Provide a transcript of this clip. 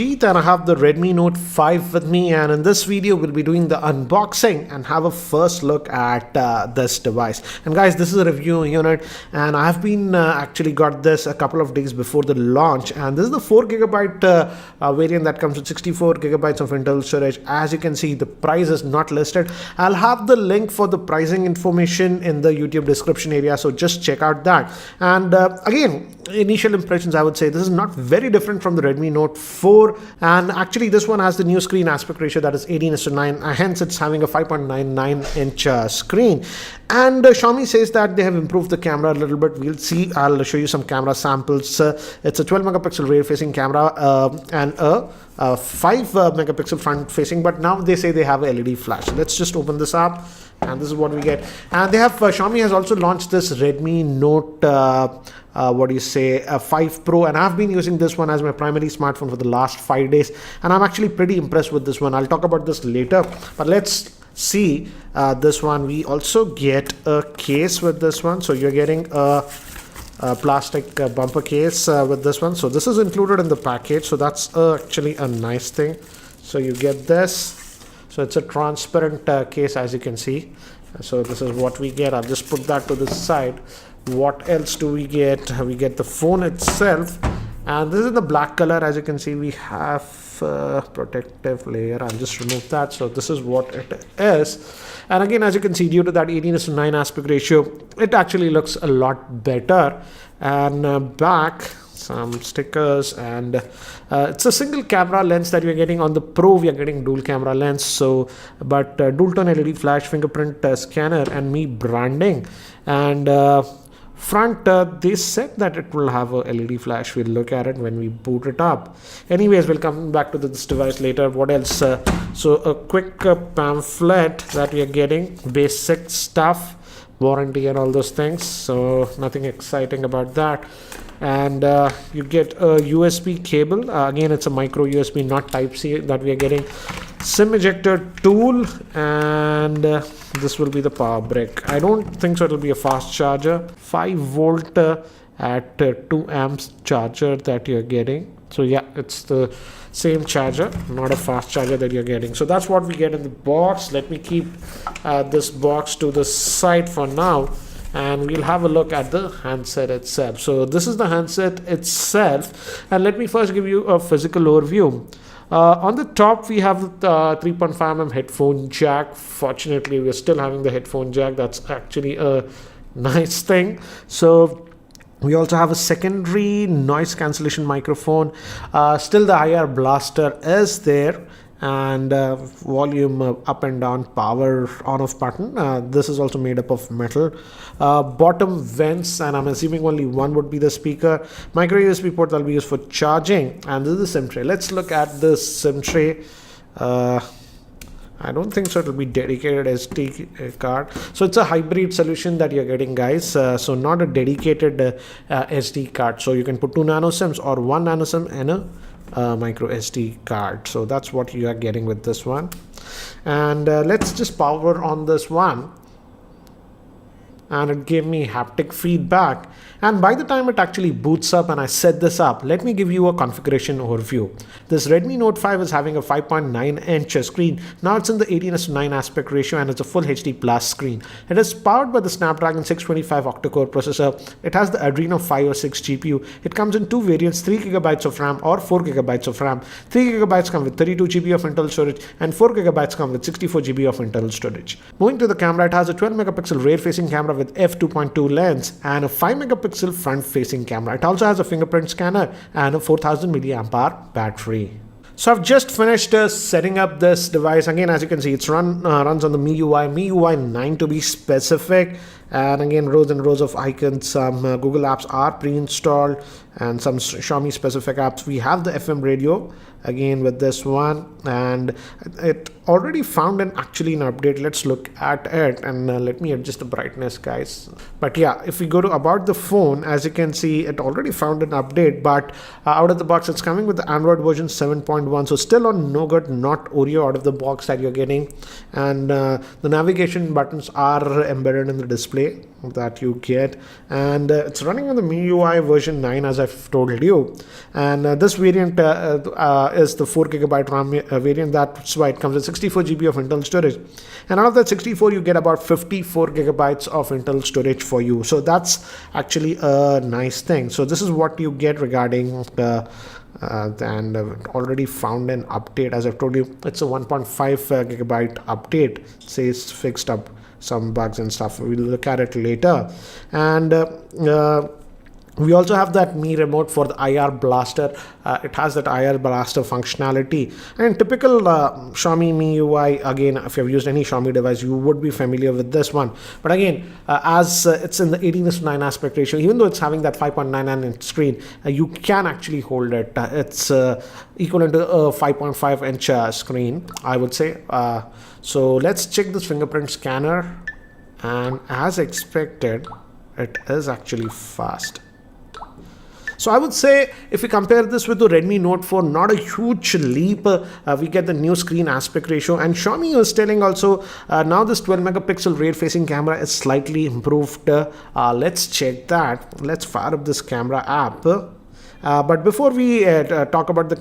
And I have the Redmi Note 5 with me, and in this video we'll be doing the unboxing and have a first look at this device. And guys, this is a review unit, and I have been actually got this a couple of days before the launch, and this is the 4GB variant that comes with 64GB of internal storage. As you can see, the price is not listed. I'll have the link for the pricing information in the YouTube description area, so just check out that. And again, initial impressions, I would say this is not very different from the Redmi Note 4, and actually this one has the new screen aspect ratio that is 18:9, hence it's having a 5.99-inch screen. And Xiaomi says that they have improved the camera a little bit. We'll see. I'll show you some camera samples. It's a 12 megapixel rear facing camera and a 5 megapixel front facing, but now they say they have a LED flash. Let's just open this up, and this is what we get. And they have Xiaomi has also launched this Redmi Note 5 Pro, and I've been using this one as my primary smartphone for the last 5 days, and I'm actually pretty impressed with this one. I'll talk about this later, but let's see this one. We also get a case with this one, so you're getting a plastic bumper case with this one. So this is included in the package, so that's actually a nice thing. So you get this. So it's a transparent case, as you can see. So this is what we get. I'll just put that to the side. What else do we get? We get the phone itself, and this is the black color. As you can see, we have protective layer. I'll just remove that. So this is what it is. And again, as you can see, due to that 18:9 aspect ratio, it actually looks a lot better. And back, some stickers, and it's a single camera lens that you're getting. On the Pro we are getting dual camera lens, so but dual tone LED flash, fingerprint scanner, and Mi branding. And front, they said that it will have a LED flash. We'll look at it when we boot it up. Anyways, we'll come back to this device later. What else? So a quick pamphlet that we are getting, basic stuff, warranty and all those things, so nothing exciting about that. And you get a USB cable. Again, it's a micro USB, not type C, that we are getting. SIM ejector tool, and this will be the power brick. I don't think so it'll be a fast charger. 5 volt at 2 amps charger that you're getting. So yeah, it's the same charger, not a fast charger that you're getting. So that's what we get in the box. Let me keep this box to the side for now, and we'll have a look at the handset itself. So this is the handset itself, and let me first give you a physical overview. On the top we have the 3.5mm headphone jack. Fortunately, we're still having the headphone jack. That's actually a nice thing. So we also have a secondary noise cancellation microphone. Still the IR blaster is there, and volume up and down, power on off button. This is also made up of metal. Bottom vents, and I'm assuming only one would be the speaker. Micro USB port that will be used for charging, and this is the SIM tray. Let's look at the SIM tray. I don't think so it'll be dedicated SD card. So it's a hybrid solution that you're getting, guys. So not a dedicated SD card. So you can put 2 nano SIMs or 1 nano SIM and a micro SD card. So that's what you are getting with this one. And let's just power on this one, and it gave me haptic feedback. And by the time it actually boots up and I set this up, let me give you a configuration overview. This Redmi Note 5 is having a 5.9-inch screen. Now it's in the 18:9 aspect ratio, and it's a full HD plus screen. It is powered by the Snapdragon 625 octa-core processor. It has the Adreno 506 GPU. It comes in 2 variants, 3GB of RAM or 4GB of RAM. 3GB come with 32GB of internal storage, and 4GB come with 64GB of internal storage. Moving to the camera, it has a 12 megapixel rear facing camera with f2.2 lens and a 5 megapixel front facing camera. It also has a fingerprint scanner and a 4000 milliamp hour battery. So I've just finished setting up this device. Again, as you can see, it's runs on the MIUI 9 to be specific. And again, rows and rows of icons. Some Google apps are pre-installed, and some Xiaomi specific apps. We have the FM radio again with this one, and it already found an update. Let's look at it, and let me adjust the brightness, guys. But yeah, if we go to about the phone, as you can see, it already found an update, but out of the box it's coming with the Android version 7.1. So still on Nougat, not Oreo out of the box that you're getting. And the navigation buttons are embedded in the display. that you get, and it's running on the MIUI version 9, as I've told you. And this variant is the 4 GB RAM variant. That's why it comes with 64 GB of internal storage, and out of that 64 you get about 54 GB of internal storage for you. So that's actually a nice thing. So this is what you get regarding and already found an update. As I've told you, it's a 1.5 GB update. Says fixed up some bugs and stuff. We'll look at it later. And we also have that Mi remote for the IR blaster. It has that IR blaster functionality, and typical Xiaomi MIUI. Again, if you've used any Xiaomi device, you would be familiar with this one. But again, as it's in the 18:9 aspect ratio, even though it's having that 5.99 inch screen, you can actually hold it. It's equivalent to a 5.5 inch screen, I would say. So let's check this fingerprint scanner, and as expected, it is actually fast. So I would say if we compare this with the Redmi Note 4, not a huge leap. We get the new screen aspect ratio, and Xiaomi is telling also now this 12 megapixel rear facing camera is slightly improved. Let's check that. Let's fire up this camera app. But before we talk about the